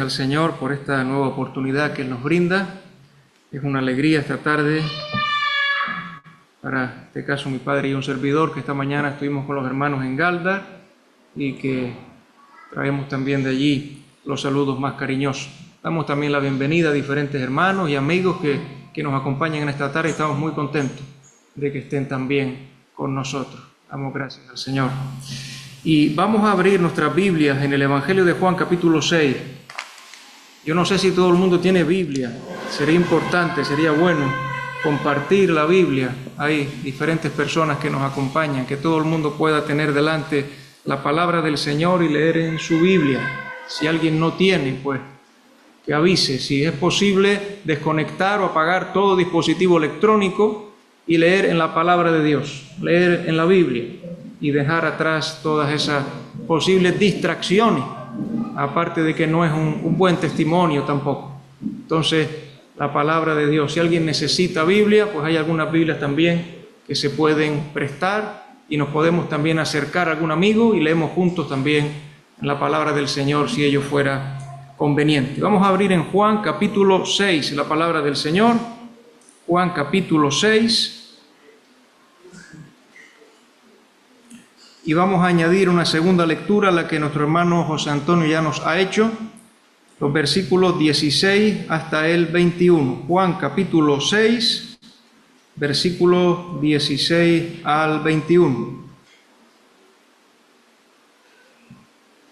al Señor por esta nueva oportunidad que Él nos brinda. Es una alegría esta tarde para, en este caso, mi padre y un servidor, que esta mañana estuvimos con los hermanos en Galda y que traemos también de allí los saludos más cariñosos. Damos también la bienvenida a diferentes hermanos y amigos que nos acompañan en esta tarde. Estamos muy contentos de que estén también con nosotros. Damos gracias al Señor. Y vamos a abrir nuestras Biblias en el Evangelio de Juan, capítulo 6. Yo no sé si todo el mundo tiene Biblia. Sería importante, sería bueno compartir la Biblia. Hay diferentes personas que nos acompañan, que todo el mundo pueda tener delante la palabra del Señor y leer en su Biblia. Si alguien no tiene, pues que avise. Si es posible, desconectar o apagar todo dispositivo electrónico y leer en la palabra de Dios, leer en la Biblia y dejar atrás todas esas posibles distracciones, aparte de que no es un buen testimonio tampoco. Entonces, la palabra de Dios, si alguien necesita Biblia, pues hay algunas Biblias también que se pueden prestar y nos podemos también acercar a algún amigo y leemos juntos también la palabra del Señor si ello fuera conveniente. Vamos a abrir en Juan capítulo 6 la palabra del Señor. Juan capítulo 6. Y vamos a añadir una segunda lectura, la que nuestro hermano José Antonio ya nos ha hecho, los versículos 16 hasta el 21. Juan capítulo 6, versículos 16 al 21.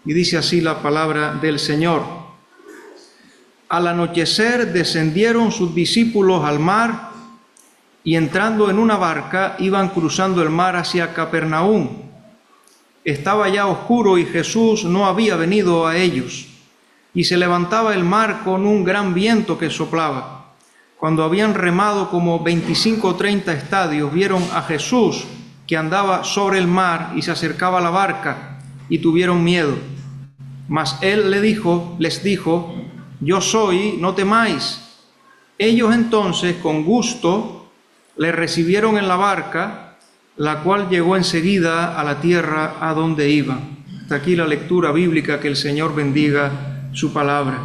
Y dice así la palabra del Señor. Al anochecer descendieron sus discípulos al mar y entrando en una barca iban cruzando el mar hacia Capernaum. Estaba ya oscuro y Jesús no había venido a ellos, y se levantaba el mar con un gran viento que soplaba. Cuando habían remado como 25 o 30 estadios, vieron a Jesús que andaba sobre el mar y se acercaba a la barca, y tuvieron miedo. Mas él les dijo, yo soy, no temáis. Ellos entonces con gusto le recibieron en la barca, la cual llegó enseguida a la tierra a donde iba. Hasta aquí la lectura bíblica, que el Señor bendiga su palabra.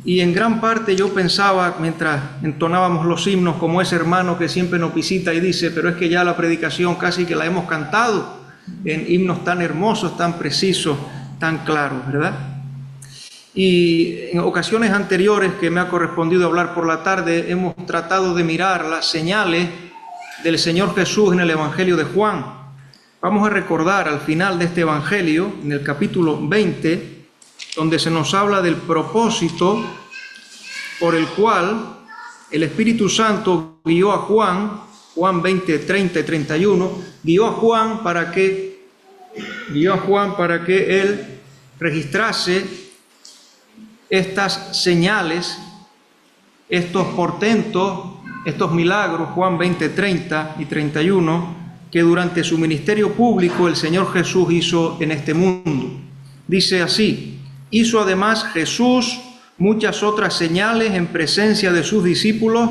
Y en gran parte yo pensaba, mientras entonábamos los himnos, como ese hermano que siempre nos visita y dice, pero es que ya la predicación casi que la hemos cantado en himnos tan hermosos, tan precisos, tan claros, ¿verdad? Y en ocasiones anteriores que me ha correspondido hablar por la tarde, hemos tratado de mirar las señales del Señor Jesús en el Evangelio de Juan. Vamos a recordar al final de este Evangelio, en el capítulo 20, donde se nos habla del propósito por el cual el Espíritu Santo guió a Juan, Juan 20, 30 y 31, guió a Juan para que él registrase estas señales, estos portentos, estos milagros, Juan 20, 30 y 31, que durante su ministerio público el Señor Jesús hizo en este mundo. Dice así, hizo además Jesús muchas otras señales en presencia de sus discípulos,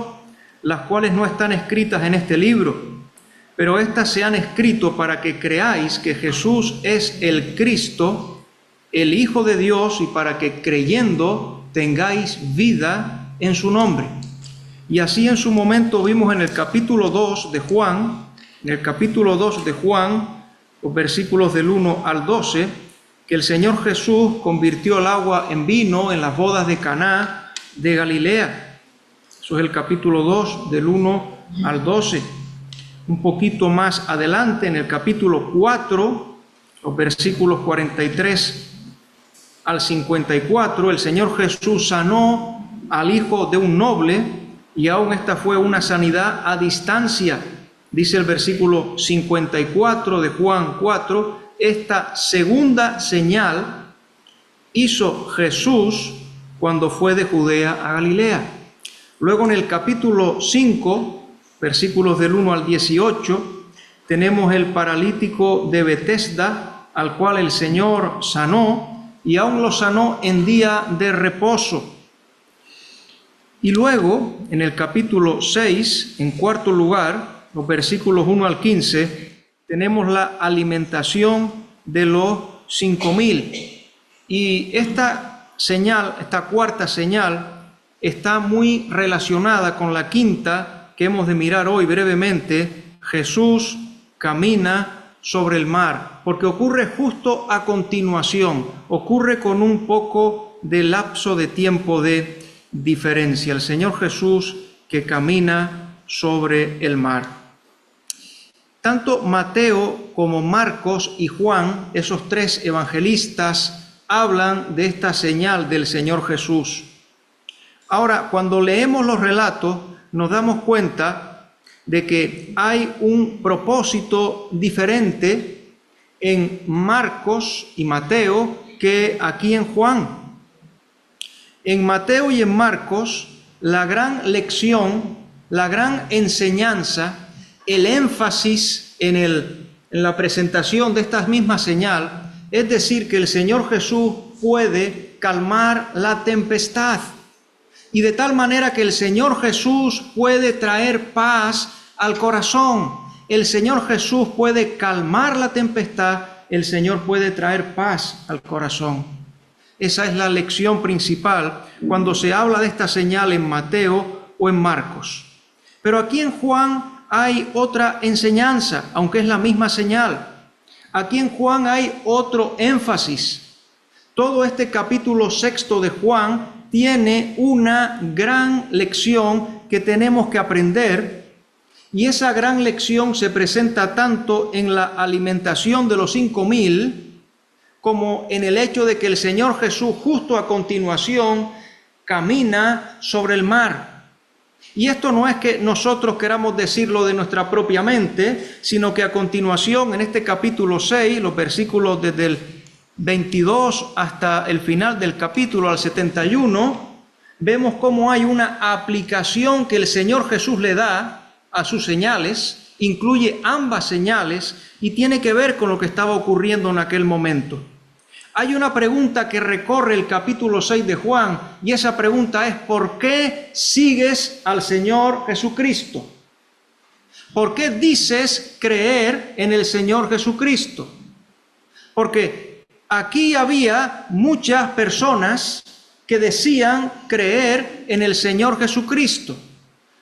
las cuales no están escritas en este libro, pero éstas se han escrito para que creáis que Jesús es el Cristo, el Hijo de Dios, y para que creyendo tengáis vida en su nombre. Y así en su momento vimos en el capítulo 2 de Juan, los versículos del 1 al 12, que el Señor Jesús convirtió el agua en vino en las bodas de Caná de Galilea. Eso es el capítulo 2 del 1 al 12. Un poquito más adelante, en el capítulo 4, los versículos 43 al 54, el Señor Jesús sanó al hijo de un noble, y aún esta fue una sanidad a distancia. Dice el versículo 54 de Juan 4, esta segunda señal hizo Jesús cuando fue de Judea a Galilea. Luego en el capítulo 5, versículos del 1 al 18, tenemos el paralítico de Betesda, al cual el Señor sanó, y aún lo sanó en día de reposo. Y luego, en el capítulo 6, en cuarto lugar, los versículos 1 al 15, tenemos la alimentación de los 5.000. Y esta señal, esta cuarta señal, está muy relacionada con la quinta que hemos de mirar hoy brevemente. Jesús camina sobre el mar, porque ocurre justo a continuación, ocurre con un poco de lapso de tiempo de diferencia. El Señor Jesús que camina sobre el mar. Tanto Mateo como Marcos y Juan, esos tres evangelistas, hablan de esta señal del Señor Jesús. Ahora, cuando leemos los relatos, nos damos cuenta de que hay un propósito diferente en Marcos y Mateo que aquí en Juan. En Mateo y en Marcos, la gran lección, la gran enseñanza, el énfasis en la presentación de esta misma señal, es decir, que el Señor Jesús puede calmar la tempestad. Y de tal manera que el Señor Jesús puede traer paz al corazón. El Señor Jesús puede calmar la tempestad. El Señor puede traer paz al corazón. Esa es la lección principal cuando se habla de esta señal en Mateo o en Marcos. Pero aquí en Juan hay otra enseñanza, aunque es la misma señal. Aquí en Juan hay otro énfasis. Todo este capítulo 6 de Juan tiene una gran lección que tenemos que aprender, y esa gran lección se presenta tanto en la alimentación de los 5.000 como en el hecho de que el Señor Jesús justo a continuación camina sobre el mar. Y esto no es que nosotros queramos decirlo de nuestra propia mente, sino que a continuación en este capítulo 6, los versículos desde el 22 hasta el final del capítulo, al 71, vemos cómo hay una aplicación que el Señor Jesús le da a sus señales, incluye ambas señales y tiene que ver con lo que estaba ocurriendo en aquel momento. Hay una pregunta que recorre el capítulo 6 de Juan, y esa pregunta es: ¿por qué sigues al Señor Jesucristo? ¿Por qué dices creer en el Señor Jesucristo? Porque aquí había muchas personas que decían creer en el Señor Jesucristo,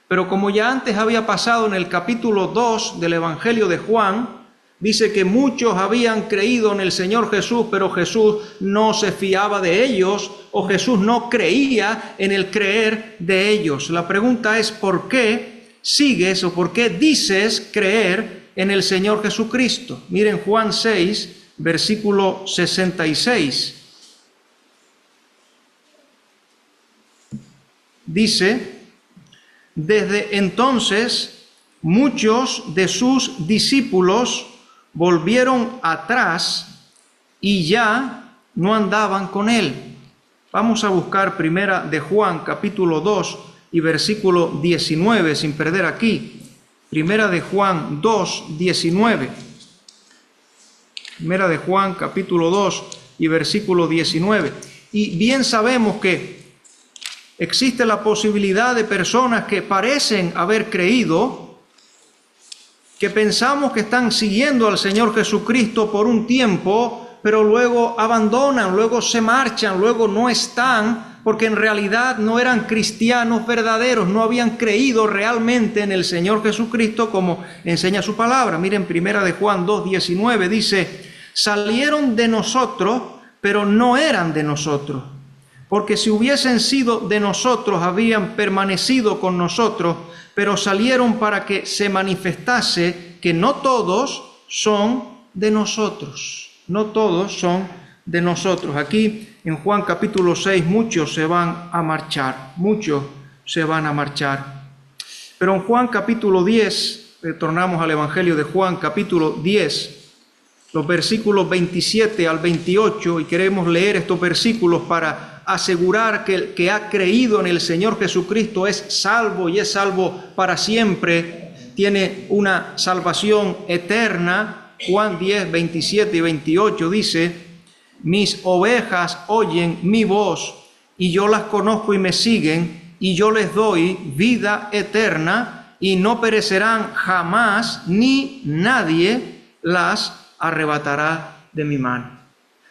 pero como ya antes había pasado en el capítulo 2 del Evangelio de Juan, dice que muchos habían creído en el Señor Jesús, pero Jesús no se fiaba de ellos, o Jesús no creía en el creer de ellos. La pregunta es: ¿por qué sigues o por qué dices creer en el Señor Jesucristo? Miren Juan 6, versículo 66. Dice: desde entonces muchos de sus discípulos volvieron atrás y ya no andaban con él. Vamos a buscar primera de Juan, capítulo 2 y versículo 19, sin perder aquí. Primera de Juan 2, 19. Primera de Juan, capítulo 2 y versículo 19. Y bien sabemos que existe la posibilidad de personas que parecen haber creído, que pensamos que están siguiendo al Señor Jesucristo por un tiempo, pero luego abandonan, luego se marchan, luego no están, porque en realidad no eran cristianos verdaderos, no habían creído realmente en el Señor Jesucristo como enseña su palabra. Miren, primera de Juan 2:19 dice: salieron de nosotros, pero no eran de nosotros, porque si hubiesen sido de nosotros, habían permanecido con nosotros, pero salieron para que se manifestase que no todos son de nosotros. No todos son de nosotros. Aquí en Juan capítulo 6 muchos se van a marchar, muchos se van a marchar. Pero en Juan capítulo 10, retornamos al Evangelio de Juan capítulo 10, los versículos 27 al 28, y queremos leer estos versículos para asegurar que el que ha creído en el Señor Jesucristo es salvo, y es salvo para siempre, tiene una salvación eterna. Juan 10, 27 y 28 dice: mis ovejas oyen mi voz, y yo las conozco y me siguen, y yo les doy vida eterna, y no perecerán jamás, ni nadie las arrebatará de mi mano.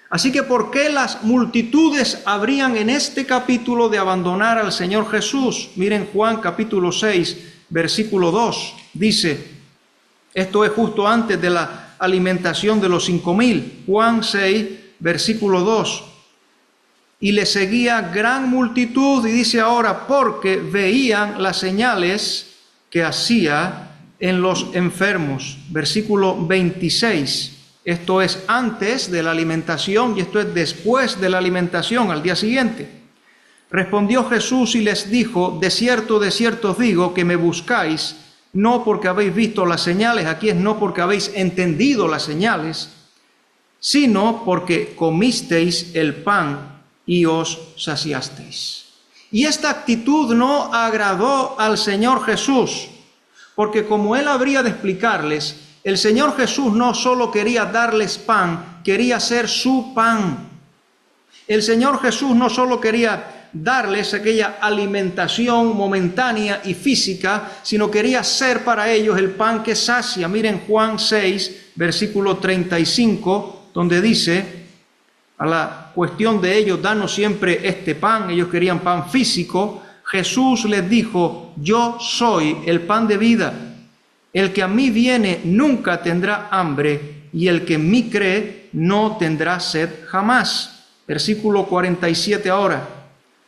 Así que ¿por qué las multitudes habrían en este capítulo de abandonar al Señor Jesús? Miren Juan capítulo 6, versículo 2, dice, esto es justo antes de la alimentación de los 5,000, Juan 6, versículo 2. Y le seguía gran multitud, y dice ahora, porque veían las señales que hacía en los enfermos. Versículo 26. Esto es antes de la alimentación y esto es después de la alimentación, al día siguiente. Respondió Jesús y les dijo, de cierto os digo que me buscáis, no porque habéis visto las señales, aquí es no porque habéis entendido las señales, sino porque comisteis el pan y os saciasteis. Y esta actitud no agradó al Señor Jesús, porque como él habría de explicarles, el Señor Jesús no solo quería darles pan, quería ser su pan. El Señor Jesús no solo quería darles aquella alimentación momentánea y física, sino quería ser para ellos el pan que sacia. Miren Juan 6, versículo 35, donde dice, a la cuestión de ellos, danos siempre este pan, ellos querían pan físico, Jesús les dijo, yo soy el pan de vida, el que a mí viene nunca tendrá hambre, y el que en mí cree no tendrá sed jamás. Versículo 47 ahora,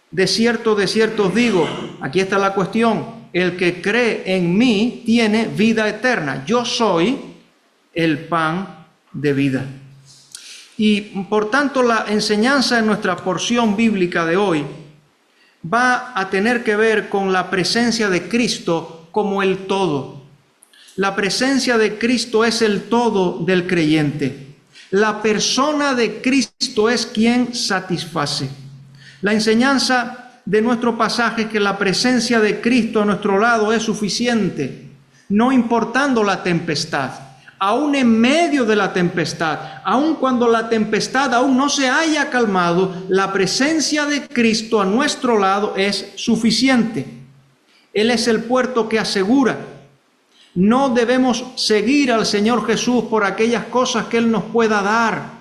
de cierto os digo, aquí está la cuestión, el que cree en mí tiene vida eterna, yo soy el pan de vida. Y por tanto la enseñanza en nuestra porción bíblica de hoy va a tener que ver con la presencia de Cristo como el todo. La presencia de Cristo es el todo del creyente. La persona de Cristo es quien satisface. La enseñanza de nuestro pasaje es que la presencia de Cristo a nuestro lado es suficiente, no importando la tempestad. Aún en medio de la tempestad, aun cuando la tempestad aún no se haya calmado, la presencia de Cristo a nuestro lado es suficiente. Él es el puerto que asegura. No debemos seguir al Señor Jesús por aquellas cosas que Él nos pueda dar.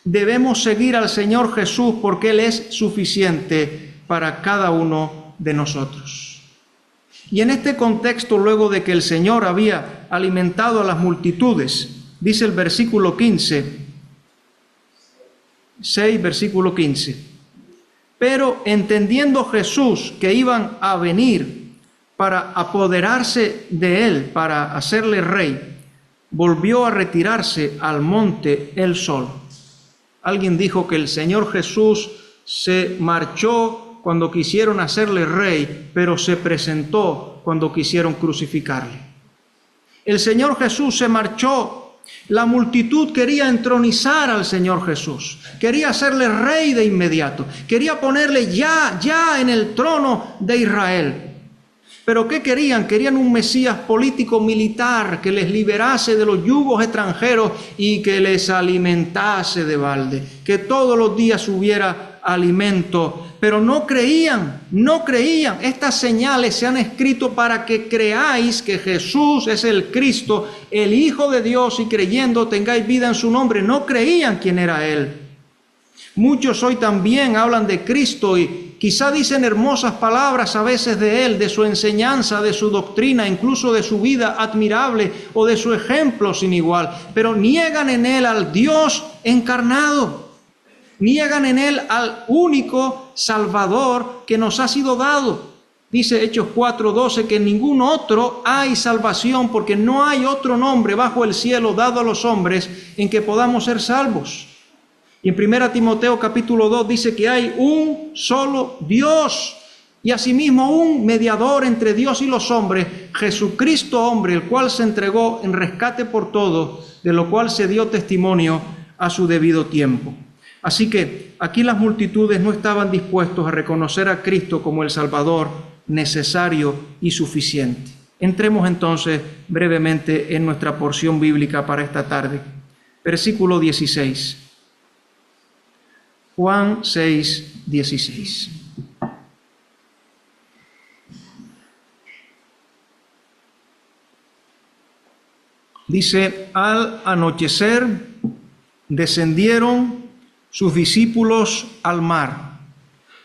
Debemos seguir al Señor Jesús porque Él es suficiente para cada uno de nosotros. Y en este contexto, luego de que el Señor había alimentado a las multitudes, dice el versículo 15, 6, versículo 15, pero entendiendo Jesús que iban a venir para apoderarse de Él, para hacerle rey, volvió a retirarse al monte él solo. Alguien dijo que el Señor Jesús se marchó cuando quisieron hacerle rey, pero se presentó cuando quisieron crucificarle. El Señor Jesús se marchó. La multitud quería entronizar al Señor Jesús, quería hacerle rey de inmediato, quería ponerle ya en el trono de Israel. ¿Pero qué querían? Querían un Mesías político militar que les liberase de los yugos extranjeros y que les alimentase de balde, que todos los días hubiera alimento. Pero no creían. Estas señales se han escrito para que creáis que Jesús es el Cristo, el Hijo de Dios, y creyendo tengáis vida en su nombre. No creían quién era Él. Muchos hoy también hablan de Cristo y quizá dicen hermosas palabras a veces de Él, de su enseñanza, de su doctrina, incluso de su vida admirable o de su ejemplo sin igual, pero niegan en Él al Dios encarnado. Niegan en Él al único Salvador que nos ha sido dado. Dice Hechos 4:12 que en ningún otro hay salvación, porque no hay otro nombre bajo el cielo dado a los hombres en que podamos ser salvos. Y en 1 Timoteo capítulo 2 dice que hay un solo Dios y asimismo un mediador entre Dios y los hombres, Jesucristo hombre, el cual se entregó en rescate por todos, de lo cual se dio testimonio a su debido tiempo. Así que aquí las multitudes no estaban dispuestos a reconocer a Cristo como el Salvador necesario y suficiente. Entremos entonces brevemente en nuestra porción bíblica para esta tarde. Versículo 16. Juan 6, 16. Dice, al anochecer descendieron sus discípulos al mar.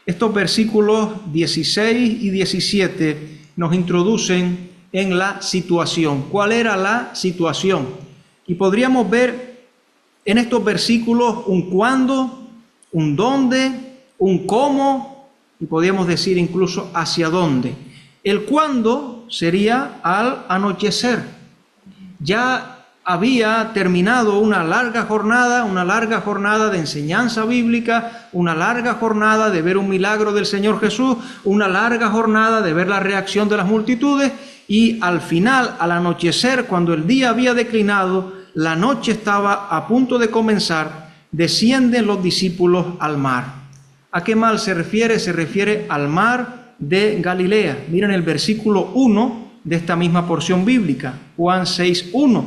Estos versículos 16 y 17 nos introducen en la situación. ¿Cuál era la situación? Y podríamos ver en estos versículos un cuándo, un dónde, un cómo, y podríamos decir incluso hacia dónde. El cuándo sería al anochecer. Ya había terminado una larga jornada de enseñanza bíblica, una larga jornada de ver un milagro del Señor Jesús, una larga jornada de ver la reacción de las multitudes, y al final, al anochecer, cuando el día había declinado, la noche estaba a punto de comenzar, descienden los discípulos al mar. ¿A qué mar se refiere? Se refiere al mar de Galilea. Miren el versículo 1 de esta misma porción bíblica, Juan 6:1.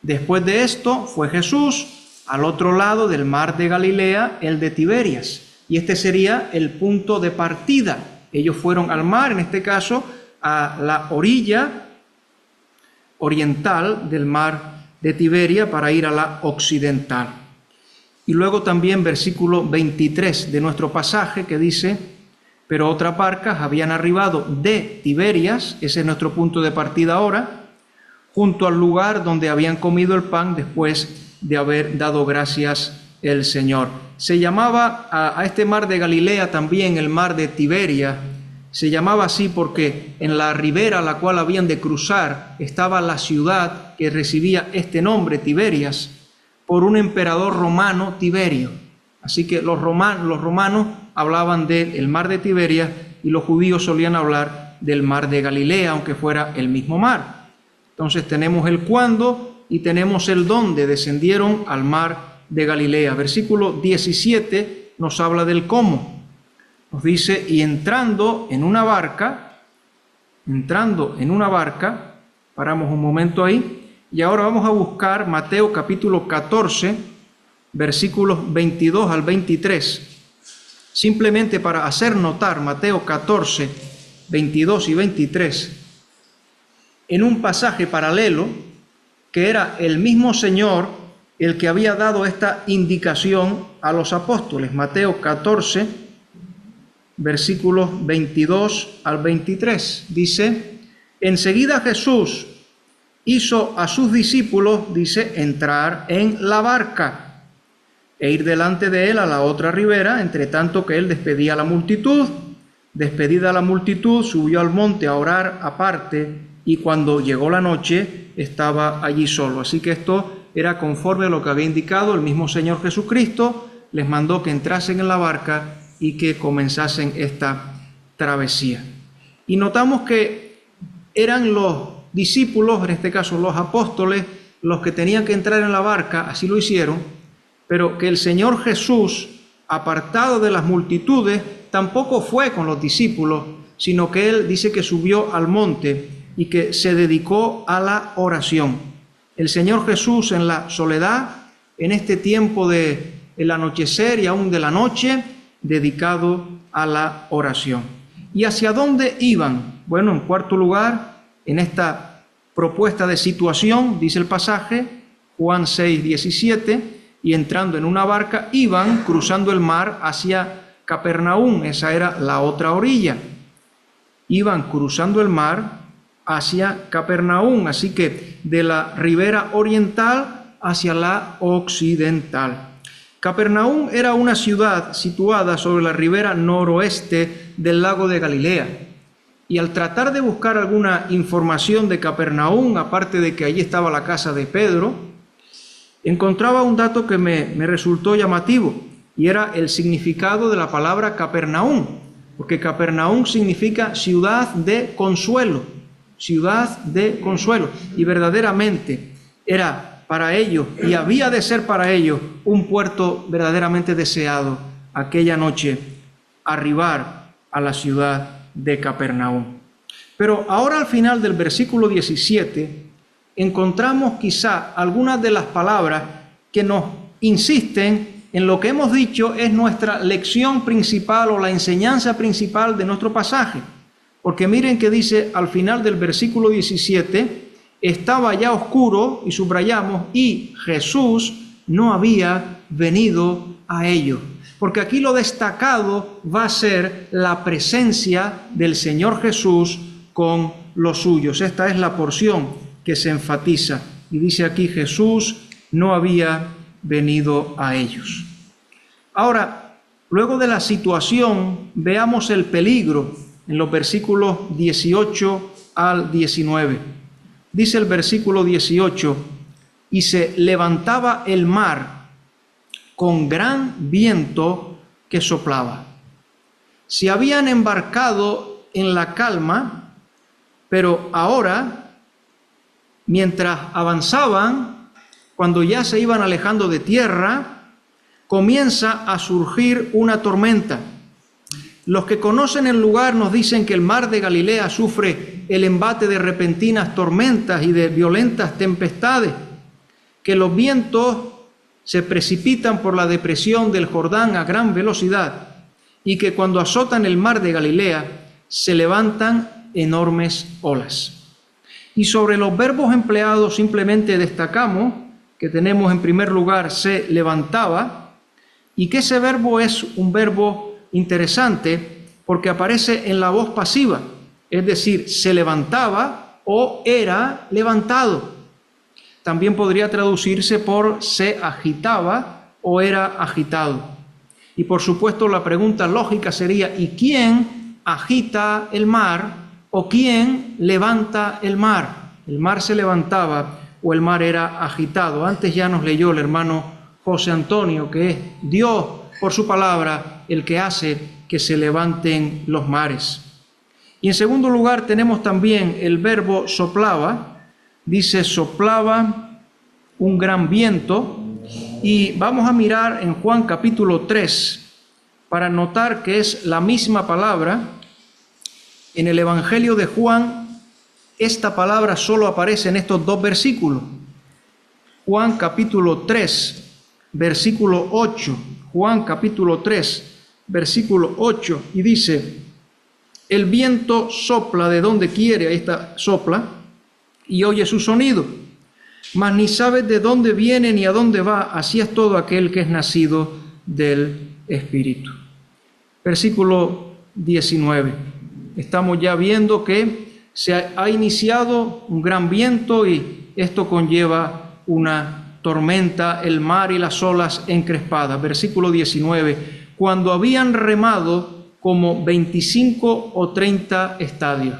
Después de esto fue Jesús al otro lado del mar de Galilea, el de Tiberias, y este sería el punto de partida. Ellos fueron al mar, en este caso, a la orilla oriental del mar de Tiberia para ir a la occidental. Y luego también versículo 23 de nuestro pasaje que dice: pero otras barcas habían arribado de Tiberias, ese es nuestro punto de partida ahora, junto al lugar donde habían comido el pan después de haber dado gracias el Señor. Se llamaba a este mar de Galilea también el mar de Tiberia. Se llamaba así porque en la ribera a la cual habían de cruzar estaba la ciudad que recibía este nombre, Tiberias, por un emperador romano, Tiberio. Así que los romanos hablaban del mar de Tiberias y los judíos solían hablar del mar de Galilea, aunque fuera el mismo mar. Entonces tenemos el cuándo y tenemos el dónde descendieron al mar de Galilea. Versículo 17 nos habla del cómo. Nos dice: y entrando en una barca, paramos un momento ahí, y ahora vamos a buscar Mateo capítulo 14, versículos 22 al 23, simplemente para hacer notar Mateo 14, 22 y 23, en un pasaje paralelo, que era el mismo Señor el que había dado esta indicación a los apóstoles. Mateo 14, versículos 22 al 23, dice: enseguida Jesús hizo a sus discípulos, dice, entrar en la barca e ir delante de él a la otra ribera, entre tanto que él despedía a la multitud. Despedida la multitud, subió al monte a orar aparte, y cuando llegó la noche estaba allí solo. Así que esto era conforme a lo que había indicado el mismo Señor Jesucristo. Les mandó que entrasen en la barca y que comenzasen esta travesía. Y notamos que eran los discípulos, en este caso los apóstoles, los que tenían que entrar en la barca, así lo hicieron, pero que el Señor Jesús, apartado de las multitudes, tampoco fue con los discípulos, sino que él dice que subió al monte y que se dedicó a la oración. El Señor Jesús en la soledad, en este tiempo de el anochecer y aún de la noche, dedicado a la oración. ¿Y hacia dónde iban? Bueno, en cuarto lugar, en esta propuesta de situación, dice el pasaje, Juan 6, 17, y entrando en una barca, iban cruzando el mar hacia Capernaum, esa era la otra orilla. Iban cruzando el mar hacia Capernaum, así que de la ribera oriental hacia la occidental. Capernaum era una ciudad situada sobre la ribera noroeste del lago de Galilea. Y al tratar de buscar alguna información de Capernaum, aparte de que allí estaba la casa de Pedro, encontraba un dato que me resultó llamativo, y era el significado de la palabra Capernaum, porque Capernaum significa ciudad de consuelo. Ciudad de consuelo, y verdaderamente era para ellos, y había de ser para ellos, un puerto verdaderamente deseado aquella noche, arribar a la ciudad de Capernaum. Pero ahora al final del versículo 17 encontramos quizá algunas de las palabras que nos insisten en lo que hemos dicho es nuestra lección principal o la enseñanza principal de nuestro pasaje. Porque miren que dice al final del versículo 17, estaba ya oscuro, y subrayamos, y Jesús no había venido a ellos. Porque aquí lo destacado va a ser la presencia del Señor Jesús con los suyos. Esta es la porción que se enfatiza. Y dice aquí, Jesús no había venido a ellos. Ahora, luego de la situación, veamos el peligro en los versículos 18 al 19. Dice el versículo 18, y se levantaba el mar con gran viento que soplaba. Se habían embarcado en la calma, pero ahora, mientras avanzaban, cuando ya se iban alejando de tierra, comienza a surgir una tormenta. Los que conocen el lugar nos dicen que el mar de Galilea sufre el embate de repentinas tormentas y de violentas tempestades, que los vientos se precipitan por la depresión del Jordán a gran velocidad y que cuando azotan el mar de Galilea se levantan enormes olas. Y sobre los verbos empleados simplemente destacamos que tenemos en primer lugar se levantaba, y que ese verbo es un verbo interesante porque aparece en la voz pasiva, es decir, se levantaba o era levantado. También podría traducirse por se agitaba o era agitado. Y por supuesto la pregunta lógica sería, ¿y quién agita el mar o quién levanta el mar? ¿El mar se levantaba o el mar era agitado? Antes ya nos leyó el hermano José Antonio que es Dios, por su palabra, el que hace que se levanten los mares. Y en segundo lugar tenemos también el verbo soplaba. Dice soplaba un gran viento, y vamos a mirar en Juan capítulo 3 para notar que es la misma palabra. En el Evangelio de Juan esta palabra solo aparece en estos dos versículos. Juan capítulo 3, versículo 8. Juan capítulo 3, versículo 8, y dice, el viento sopla de donde quiere, ahí está, sopla, y oye su sonido, mas ni sabes de dónde viene ni a dónde va, así es todo aquel que es nacido del Espíritu. Versículo 19. Estamos ya viendo que se ha iniciado un gran viento y esto conlleva una tormenta, el mar y las olas encrespadas. Versículo 19. Cuando habían remado como 25 o 30 estadios.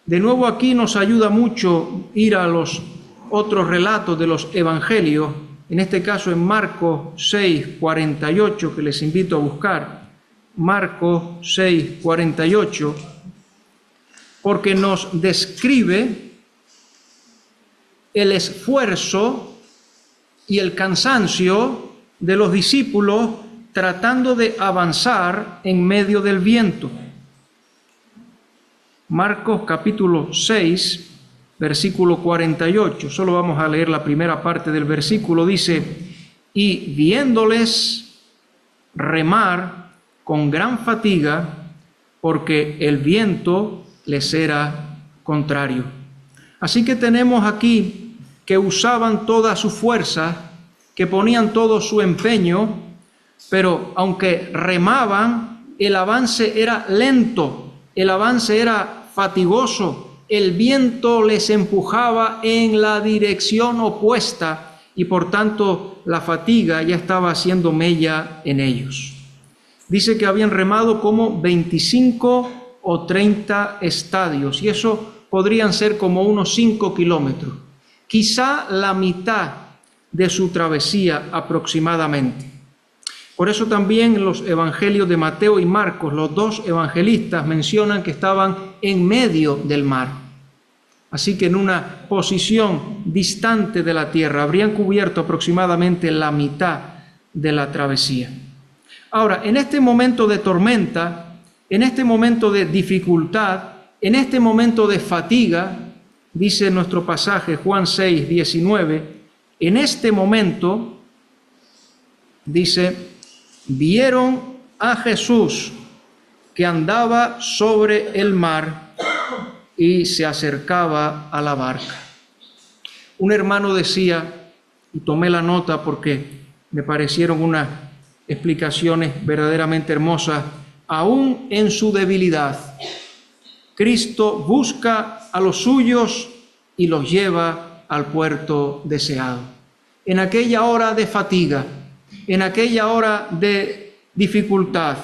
De nuevo aquí nos ayuda mucho ir a los otros relatos de los evangelios, en este caso en Marcos 6, 48, que les invito a buscar. Marcos 6, 48, porque nos describe el esfuerzo y el cansancio de los discípulos tratando de avanzar en medio del viento. Marcos capítulo 6, versículo 48, solo vamos a leer la primera parte del versículo, dice, y viéndoles remar con gran fatiga, porque el viento les era contrario. Así que tenemos aquí que usaban toda su fuerza, que ponían todo su empeño, pero aunque remaban, el avance era lento, el avance era fatigoso, el viento les empujaba en la dirección opuesta y por tanto la fatiga ya estaba haciendo mella en ellos. Dice que habían remado como 25 o 30 estadios y eso podrían ser como unos 5 kilómetros, quizá la mitad de su travesía aproximadamente. Por eso también en los evangelios de Mateo y Marcos, los dos evangelistas mencionan que estaban en medio del mar. Así que en una posición distante de la tierra, habrían cubierto aproximadamente la mitad de la travesía. Ahora, en este momento de tormenta, en este momento de dificultad, en este momento de fatiga, dice nuestro pasaje Juan 6, 19, en este momento, dice, vieron a Jesús que andaba sobre el mar y se acercaba a la barca. Un hermano decía, y tomé la nota porque me parecieron unas explicaciones verdaderamente hermosas. Aún en su debilidad, Cristo busca a los suyos y los lleva al puerto deseado. En aquella hora de fatiga, en aquella hora de dificultad,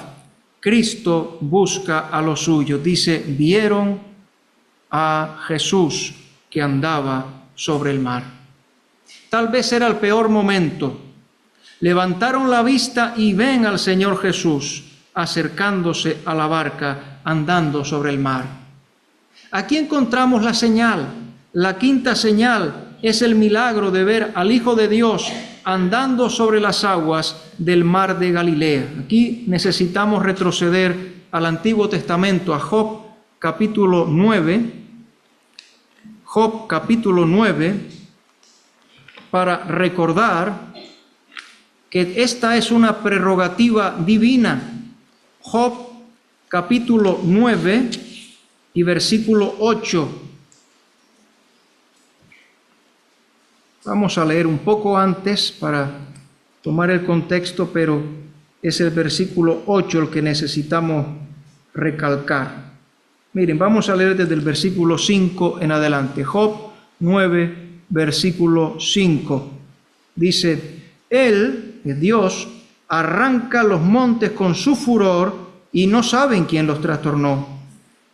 Cristo busca a los suyos. Dice, vieron a Jesús que andaba sobre el mar. Tal vez era el peor momento. Levantaron la vista y ven al Señor Jesús acercándose a la barca, andando sobre el mar. Aquí encontramos la señal. La quinta señal es el milagro de ver al Hijo de Dios andando sobre las aguas del mar de Galilea. Aquí necesitamos retroceder al Antiguo Testamento, a Job capítulo 9. Job capítulo 9, para recordar que esta es una prerrogativa divina. Job capítulo 9 y versículo 8. Vamos a leer un poco antes para tomar el contexto, pero es el versículo 8 el que necesitamos recalcar. Miren, vamos a leer desde el versículo 5 en adelante. Job 9, versículo 5. Dice, Él, Dios, arranca los montes con su furor y no saben quién los trastornó.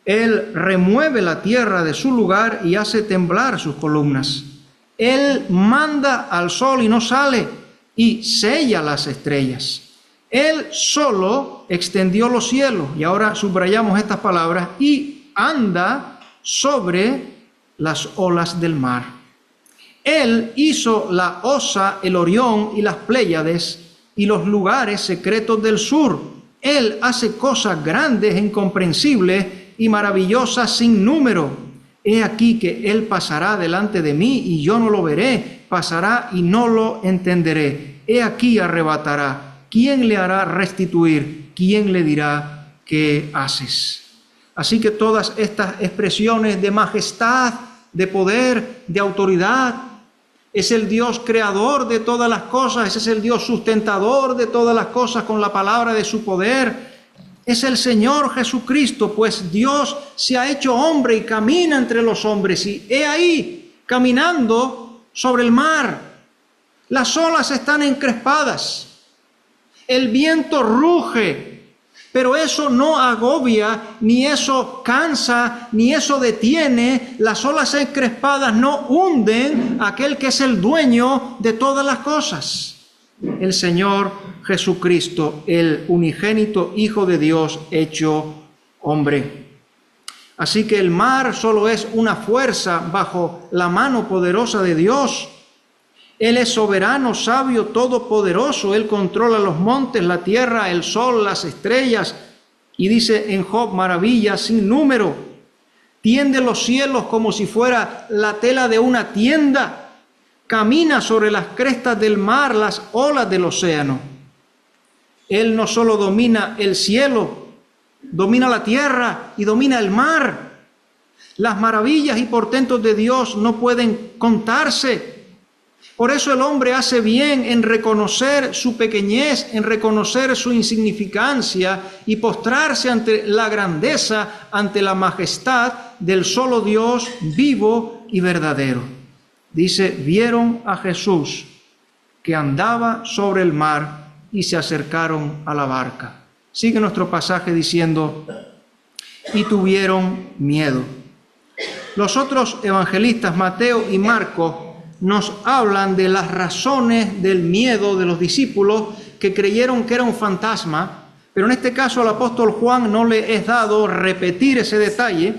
Él remueve la tierra de su lugar y hace temblar sus columnas. Él manda al sol y no sale, y sella las estrellas. Él solo extendió los cielos, y ahora subrayamos estas palabras, y anda sobre las olas del mar. Él hizo la Osa, el Orión y las Pléyades, y los lugares secretos del sur. Él hace cosas grandes e incomprensibles y maravillosas sin número. He aquí que Él pasará delante de mí y yo no lo veré, pasará y no lo entenderé. He aquí arrebatará. ¿Quién le hará restituir? ¿Quién le dirá qué haces? Así que todas estas expresiones de majestad, de poder, de autoridad, es el Dios creador de todas las cosas, ese es el Dios sustentador de todas las cosas con la palabra de su poder. Es el Señor Jesucristo, pues Dios se ha hecho hombre y camina entre los hombres. Y he ahí, caminando sobre el mar. Las olas están encrespadas. El viento ruge, pero eso no agobia, ni eso cansa, ni eso detiene. Las olas encrespadas no hunden a aquel que es el dueño de todas las cosas. El Señor Jesucristo, el unigénito Hijo de Dios hecho hombre. Así que el mar solo es una fuerza bajo la mano poderosa de Dios. Él es soberano, sabio, todopoderoso. Él controla los montes, la tierra, el sol, las estrellas. Y dice en Job, maravillas sin número. Tiende los cielos como si fuera la tela de una tienda. Camina sobre las crestas del mar, las olas del océano. Él no solo domina el cielo, domina la tierra y domina el mar. Las maravillas y portentos de Dios no pueden contarse. Por eso el hombre hace bien en reconocer su pequeñez, en reconocer su insignificancia y postrarse ante la grandeza, ante la majestad del solo Dios vivo y verdadero. Dice, vieron a Jesús que andaba sobre el mar y se acercaron a la barca. Sigue nuestro pasaje diciendo, y tuvieron miedo. Los otros evangelistas, Mateo y Marcos, nos hablan de las razones del miedo de los discípulos que creyeron que era un fantasma, pero en este caso al apóstol Juan no le es dado repetir ese detalle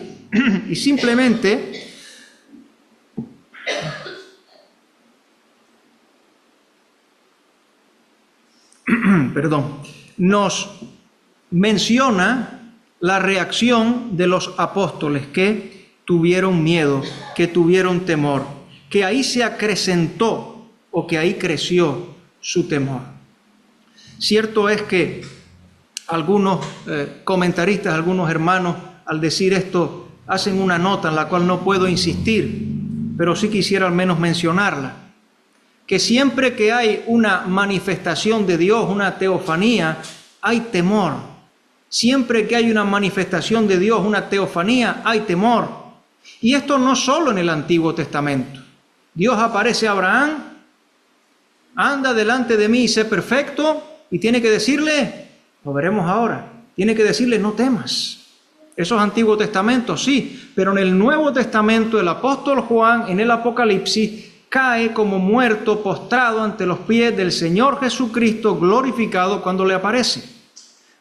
y simplemente nos menciona la reacción de los apóstoles que tuvieron miedo, que tuvieron temor, que ahí se acrecentó o que ahí creció su temor. Cierto es que algunos comentaristas, algunos hermanos, al decir esto, hacen una nota en la cual no puedo insistir, pero sí quisiera al menos mencionarla. que siempre que hay una manifestación de Dios, una teofanía, hay temor. Siempre que hay una manifestación de Dios, una teofanía, hay temor. Y esto no solo en el Antiguo Testamento. Dios aparece a Abraham, anda delante de mí y sé perfecto, y tiene que decirle, lo veremos ahora, tiene que decirle, no temas. Esos Antiguos Testamentos, sí, pero en el Nuevo Testamento el apóstol Juan, en el Apocalipsis, cae como muerto, postrado ante los pies del Señor Jesucristo glorificado cuando le aparece.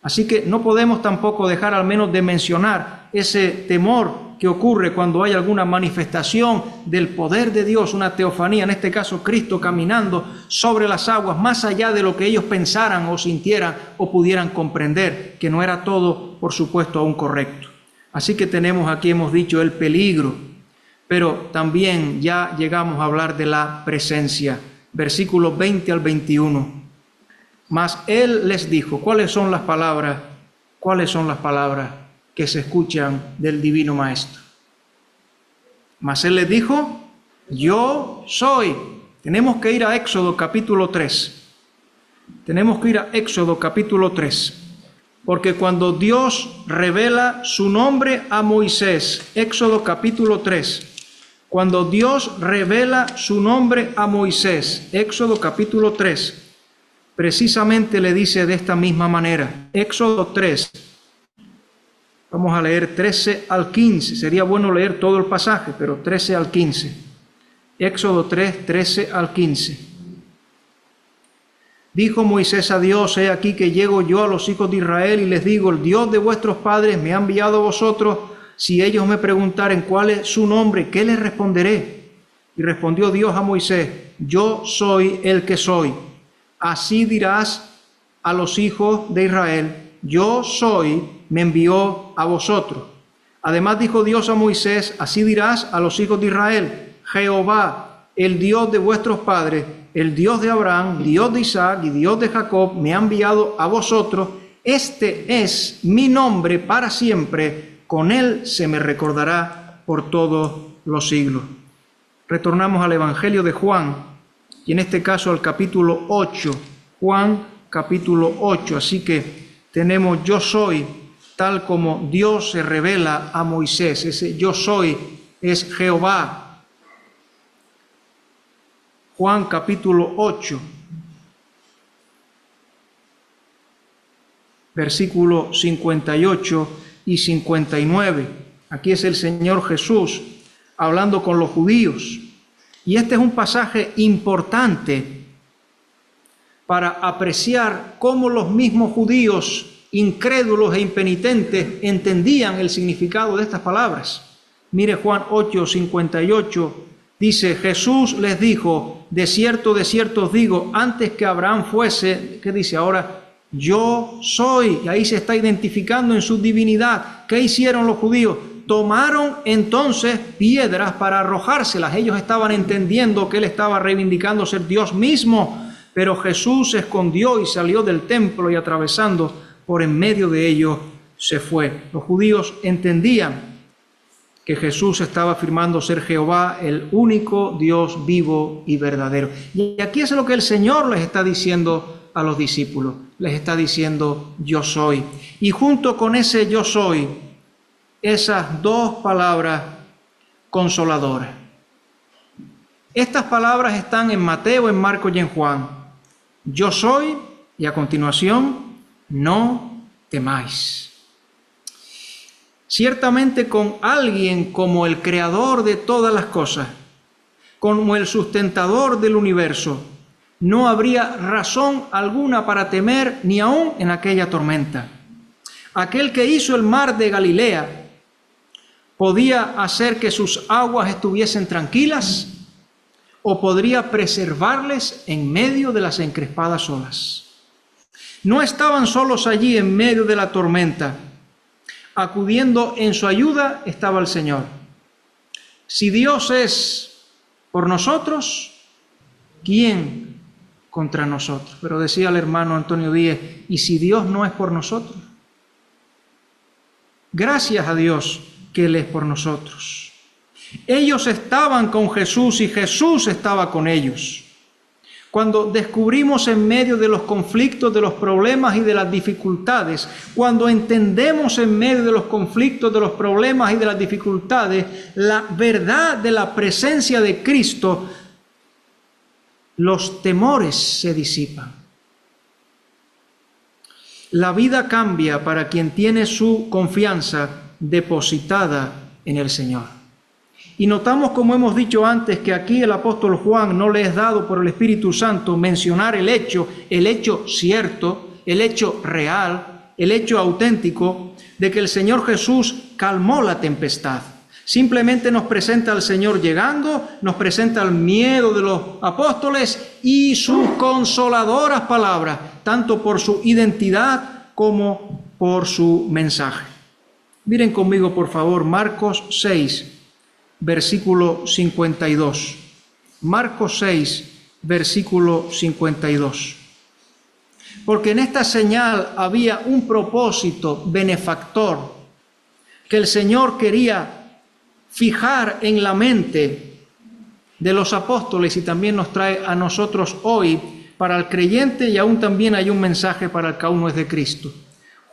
Así que no podemos tampoco dejar al menos de mencionar ese temor que ocurre cuando hay alguna manifestación del poder de Dios, una teofanía, en este caso Cristo caminando sobre las aguas, más allá de lo que ellos pensaran o sintieran o pudieran comprender, que no era todo, por supuesto, aún correcto. Así que tenemos aquí, hemos dicho, el peligro, pero también ya llegamos a hablar de la presencia. Versículos 20 al 21. Mas él les dijo, ¿cuáles son las palabras? ¿Cuáles son las palabras que se escuchan del Divino Maestro? Mas él les dijo, yo soy. Tenemos que ir a Éxodo capítulo 3. Tenemos que ir a Éxodo capítulo 3. Porque cuando Dios revela su nombre a Moisés, Éxodo capítulo 3, cuando Dios revela su nombre a Moisés, Éxodo capítulo 3, precisamente le dice de esta misma manera. Éxodo 3, vamos a leer 13 al 15, sería bueno leer todo el pasaje, pero 13 al 15. Éxodo 3, 13 al 15. Dijo Moisés a Dios, he aquí que llego yo a los hijos de Israel y les digo, el Dios de vuestros padres me ha enviado a vosotros. Si ellos me preguntaren cuál es su nombre, ¿qué les responderé? Y respondió Dios a Moisés, yo soy el que soy. Así dirás a los hijos de Israel, yo soy, me envió a vosotros. Además dijo Dios a Moisés, así dirás a los hijos de Israel, Jehová, el Dios de vuestros padres, el Dios de Abraham, Dios de Isaac y Dios de Jacob, me ha enviado a vosotros. Este es mi nombre para siempre, con él se me recordará por todos los siglos. Retornamos al Evangelio de Juan, y en este caso al capítulo 8, Juan capítulo 8, así que tenemos yo soy, tal como Dios se revela a Moisés, ese yo soy es Jehová. Juan capítulo 8, versículo 58 y 59. Aquí es el Señor Jesús hablando con los judíos. Y este es un pasaje importante para apreciar cómo los mismos judíos incrédulos e impenitentes entendían el significado de estas palabras. Mire Juan 8, 58. Dice, Jesús les dijo, de cierto os digo, antes que Abraham fuese, ¿qué dice ahora? Yo soy. Y ahí se está identificando en su divinidad. ¿Qué hicieron los judíos? Tomaron entonces piedras para arrojárselas. Ellos estaban entendiendo que él estaba reivindicando ser Dios mismo, pero Jesús se escondió y salió del templo y atravesando por en medio de ellos se fue. Los judíos entendían que Jesús estaba afirmando ser Jehová, el único Dios vivo y verdadero. Y aquí es lo que el Señor les está diciendo a los discípulos. Les está diciendo, yo soy. Y junto con ese yo soy, esas dos palabras consoladoras. Estas palabras están en Mateo, en Marcos y en Juan. Yo soy, y a continuación, no temáis. Ciertamente con alguien como el creador de todas las cosas, como el sustentador del universo, no habría razón alguna para temer ni aún en aquella tormenta. Aquel que hizo el mar de Galilea, ¿podía hacer que sus aguas estuviesen tranquilas? ¿O podría preservarles en medio de las encrespadas olas? No estaban solos allí en medio de la tormenta. Acudiendo en su ayuda estaba el Señor. Si Dios es por nosotros, ¿quién contra nosotros? Pero decía el hermano Antonio Díez, ¿y si Dios no es por nosotros? Gracias a Dios que Él es por nosotros. Ellos estaban con Jesús y Jesús estaba con ellos. cuando descubrimos en medio de los conflictos, de los problemas y de las dificultades, cuando entendemos en medio de los conflictos, de los problemas y de las dificultades, la verdad de la presencia de Cristo, los temores se disipan. La vida cambia para quien tiene su confianza depositada en el Señor. Y notamos, como hemos dicho antes, que aquí el apóstol Juan no le es dado por el Espíritu Santo mencionar el hecho cierto, el hecho real, el hecho auténtico de que el Señor Jesús calmó la tempestad. Simplemente nos presenta al Señor llegando, nos presenta el miedo de los apóstoles y sus consoladoras palabras, tanto por su identidad como por su mensaje. Miren conmigo, por favor, Marcos 6, versículo 52. Marcos 6, versículo 52. Porque en esta señal había un propósito benefactor que el Señor quería fijar en la mente de los apóstoles y también nos trae a nosotros hoy para el creyente, y aún también hay un mensaje para el que aún no es de Cristo.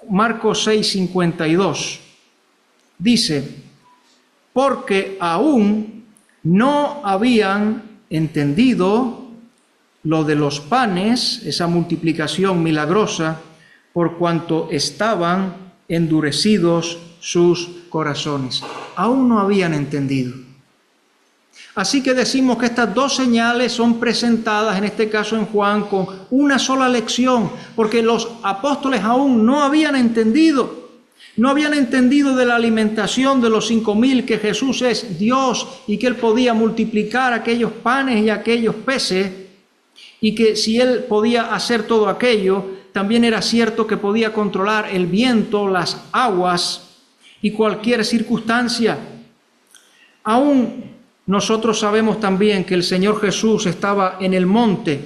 Marcos 6, 52 dice: porque aún no habían entendido lo de los panes, esa multiplicación milagrosa, por cuanto estaban endurecidos sus corazones. Aún no habían entendido. Así que decimos que estas dos señales son presentadas, en este caso en Juan, con una sola lección, porque los apóstoles aún no habían entendido. No habían entendido de la alimentación de los 5,000, que Jesús es Dios y que Él podía multiplicar aquellos panes y aquellos peces, y que si Él podía hacer todo aquello, también era cierto que podía controlar el viento, las aguas y cualquier circunstancia. Aún nosotros sabemos también que el Señor Jesús estaba en el monte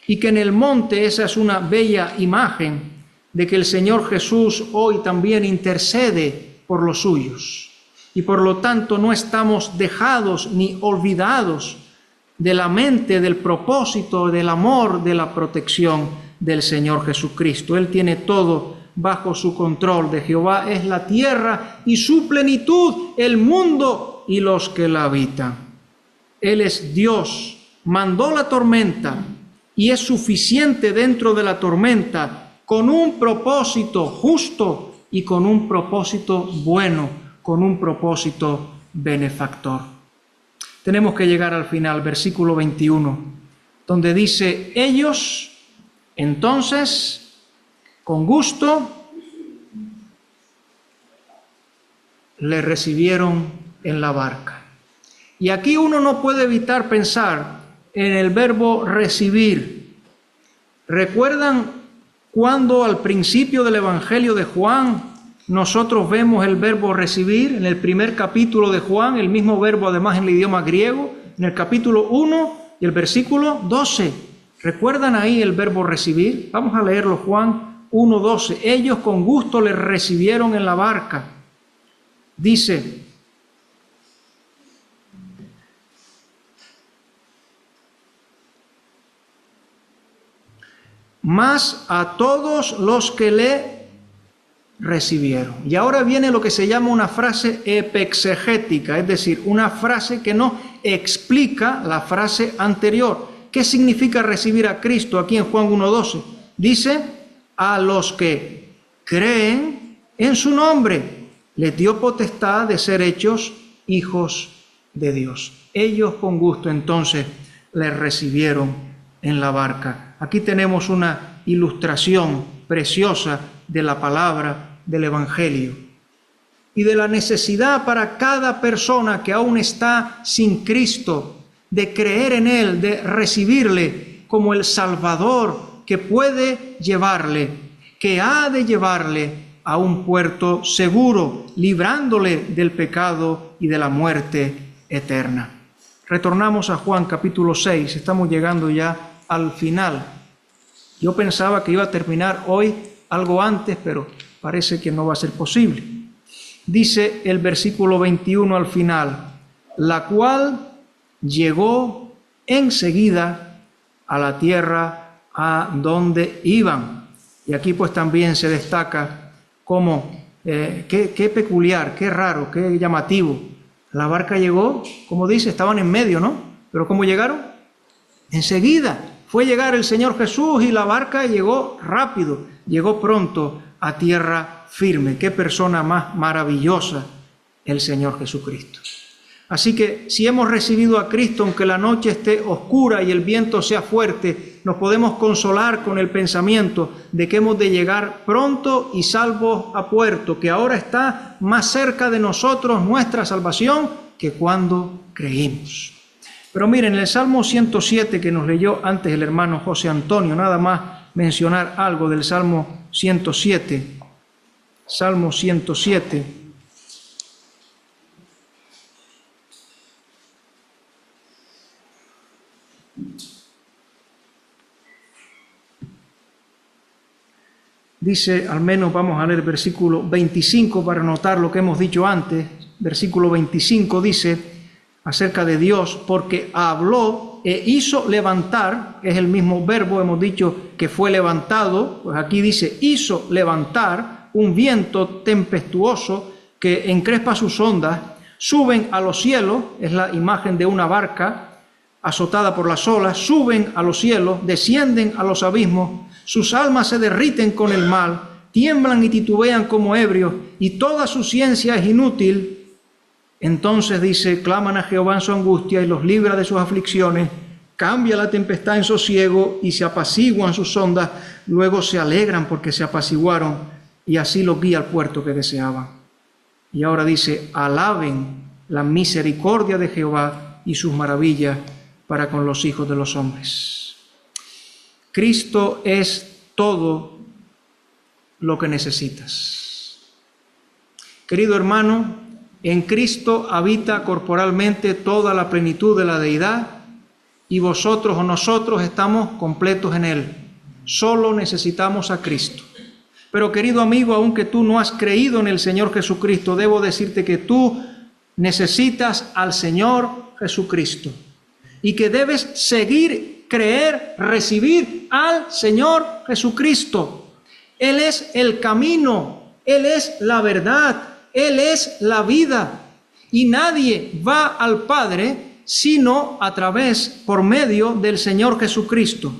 y que en el monte, esa es una bella imagen de que el Señor Jesús hoy también intercede por los suyos. Y por lo tanto no estamos dejados ni olvidados de la mente, del propósito, del amor, de la protección del Señor Jesucristo. Él tiene todo bajo su control. De Jehová es la tierra y su plenitud, el mundo y los que la habitan. Él es Dios, mandó la tormenta y es suficiente dentro de la tormenta, con un propósito justo y con un propósito bueno, con un propósito benefactor. Tenemos que llegar al final, versículo 21, donde dice: ellos entonces, con gusto, le recibieron en la barca. Y aquí uno no puede evitar pensar en el verbo recibir. ¿Recuerdan cuando al principio del Evangelio de Juan nosotros vemos el verbo recibir? En el primer capítulo de Juan, el mismo verbo además en el idioma griego, en el capítulo 1 y el versículo 12. ¿Recuerdan ahí el verbo recibir? Vamos a leerlo, Juan 1:12. Ellos con gusto le recibieron en la barca. Dice: más a todos los que le recibieron. Y ahora viene lo que se llama una frase epexegética, es decir, una frase que no explica la frase anterior. ¿Qué significa recibir a Cristo aquí en Juan 1:12? Dice: a los que creen en su nombre, les dio potestad de ser hechos hijos de Dios. Ellos con gusto entonces le recibieron en la barca. Aquí tenemos una ilustración preciosa de la palabra del Evangelio y de la necesidad para cada persona que aún está sin Cristo de creer en Él, de recibirle como el Salvador que puede llevarle, que ha de llevarle a un puerto seguro, librándole del pecado y de la muerte eterna. Retornamos a Juan capítulo 6, estamos llegando ya al final. Yo pensaba que iba a terminar hoy algo antes, pero parece que no va a ser posible. Dice el versículo 21 al final: la cual llegó enseguida a la tierra a donde iban. Y aquí pues también se destaca como qué peculiar, qué raro, qué llamativo. La barca llegó, como dice, estaban en medio, ¿no? Pero ¿cómo llegaron? Enseguida fue llegar el Señor Jesús y la barca llegó rápido, llegó pronto a tierra firme. Qué persona más maravillosa el Señor Jesucristo. Así que si hemos recibido a Cristo, aunque la noche esté oscura y el viento sea fuerte, nos podemos consolar con el pensamiento de que hemos de llegar pronto y salvos a puerto, que ahora está más cerca de nosotros nuestra salvación que cuando creímos. Pero miren, el Salmo 107 que nos leyó antes el hermano José Antonio, nada más mencionar algo del Salmo 107. Salmo 107. Dice, al menos vamos a leer versículo 25 para notar lo que hemos dicho antes. Versículo 25 dice acerca de Dios, porque habló e hizo levantar, es el mismo verbo, hemos dicho que fue levantado, pues aquí dice hizo levantar un viento tempestuoso que encrespa sus ondas, suben a los cielos, es la imagen de una barca azotada por las olas, suben a los cielos, descienden a los abismos, sus almas se derriten con el mal, tiemblan y titubean como ebrios, y toda su ciencia es inútil. Entonces dice, claman a Jehová en su angustia y los libra de sus aflicciones, cambia la tempestad en sosiego y se apaciguan sus ondas, luego se alegran porque se apaciguaron y así los guía al puerto que deseaban. Y ahora dice, alaben la misericordia de Jehová y sus maravillas para con los hijos de los hombres. Cristo es todo lo que necesitas. Querido hermano, en Cristo habita corporalmente toda la plenitud de la deidad y vosotros o nosotros estamos completos en Él. Solo necesitamos a Cristo. Pero querido amigo, aunque tú no has creído en el Señor Jesucristo, debo decirte que tú necesitas al Señor Jesucristo y que debes seguir, creer, recibir al Señor Jesucristo. Él es el camino, Él es la verdad, Él es la vida. Y nadie va al Padre sino a través, por medio del Señor Jesucristo.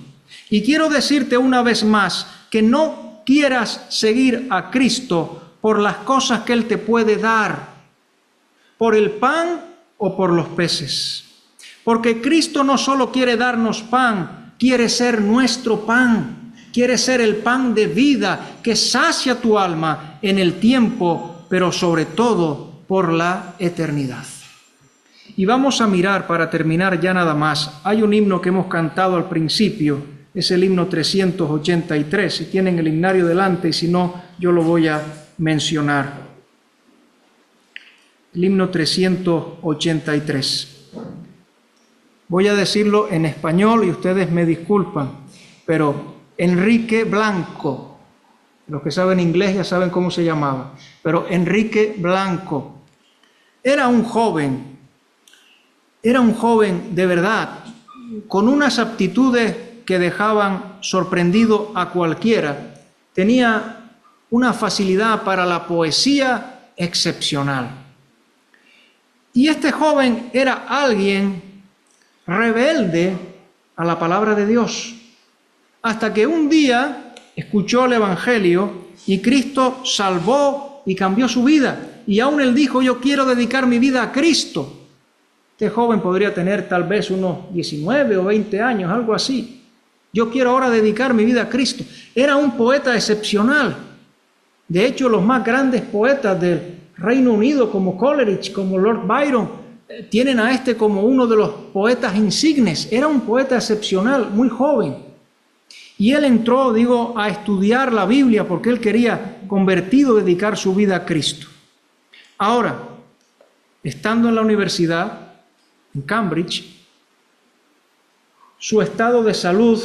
Y quiero decirte una vez más que no quieras seguir a Cristo por las cosas que Él te puede dar, por el pan o por los peces. Porque Cristo no solo quiere darnos pan, quiere ser nuestro pan, quiere ser el pan de vida que sacia tu alma en el tiempo, pero sobre todo por la eternidad. Y vamos a mirar, para terminar ya nada más, hay un himno que hemos cantado al principio, es el himno 383, si tienen el himnario delante, y si no, yo lo voy a mencionar. El himno 383. Voy a decirlo en español y ustedes me disculpan, pero Enrique Blanco, los que saben inglés ya saben cómo se llamaba, pero Enrique Blanco era un joven de verdad, con unas aptitudes que dejaban sorprendido a cualquiera. Tenía una facilidad para la poesía excepcional. Y este joven era alguien rebelde a la palabra de Dios, hasta que un día escuchó el Evangelio y Cristo salvó y cambió su vida. Y aún él dijo, yo quiero dedicar mi vida a Cristo. Este joven podría tener tal vez unos 19 o 20 años, algo así. Yo quiero ahora dedicar mi vida a Cristo. Era un poeta excepcional. De hecho, los más grandes poetas del Reino Unido, como Coleridge, como Lord Byron, tienen a este como uno de los poetas insignes. Era un poeta excepcional, muy joven. Y él entró, a estudiar la Biblia porque él quería, convertido, dedicar su vida a Cristo. Ahora, estando en la universidad, en Cambridge, su estado de salud,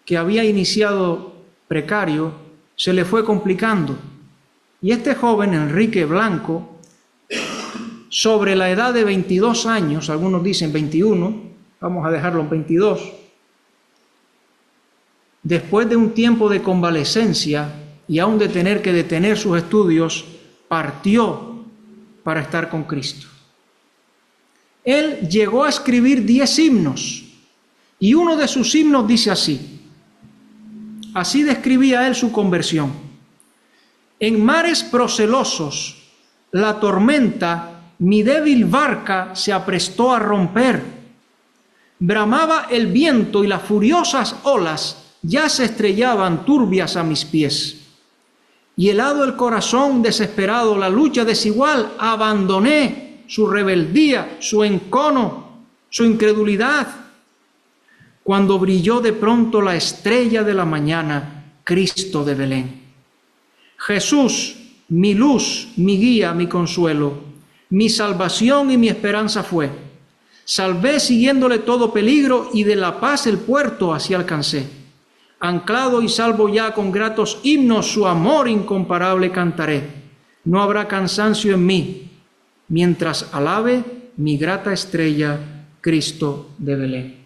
que había iniciado precario, se le fue complicando. Y este joven, Enrique Blanco, sobre la edad de 22 años, algunos dicen 21, vamos a dejarlo en 22, después de un tiempo de convalecencia y aún de tener que detener sus estudios, partió para estar con Cristo. Él llegó a escribir 10 himnos y uno de sus himnos dice así. Así describía él su conversión. En mares procelosos, la tormenta, mi débil barca se aprestó a romper. Bramaba el viento y las furiosas olas ya se estrellaban turbias a mis pies. Y helado el corazón desesperado, la lucha desigual, abandoné su rebeldía, su encono, su incredulidad. Cuando brilló de pronto la estrella de la mañana, Cristo de Belén. Jesús, mi luz, mi guía, mi consuelo, mi salvación y mi esperanza fue. Salvé siguiéndole todo peligro y de la paz el puerto así alcancé. Anclado y salvo ya con gratos himnos, su amor incomparable cantaré. No habrá cansancio en mí, mientras alabe mi grata estrella, Cristo de Belén.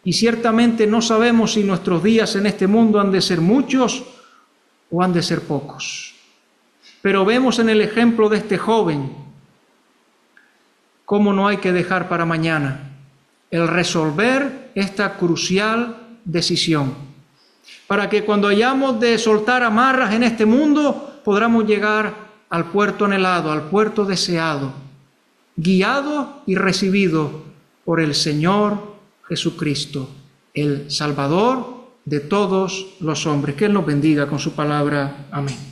Y ciertamente no sabemos si nuestros días en este mundo han de ser muchos o han de ser pocos. Pero vemos en el ejemplo de este joven cómo no hay que dejar para mañana el resolver esta crucial decisión, para que cuando hayamos de soltar amarras en este mundo, podamos llegar al puerto anhelado, al puerto deseado, guiado y recibido por el Señor Jesucristo, el Salvador de todos los hombres. Que Él nos bendiga con su palabra. Amén.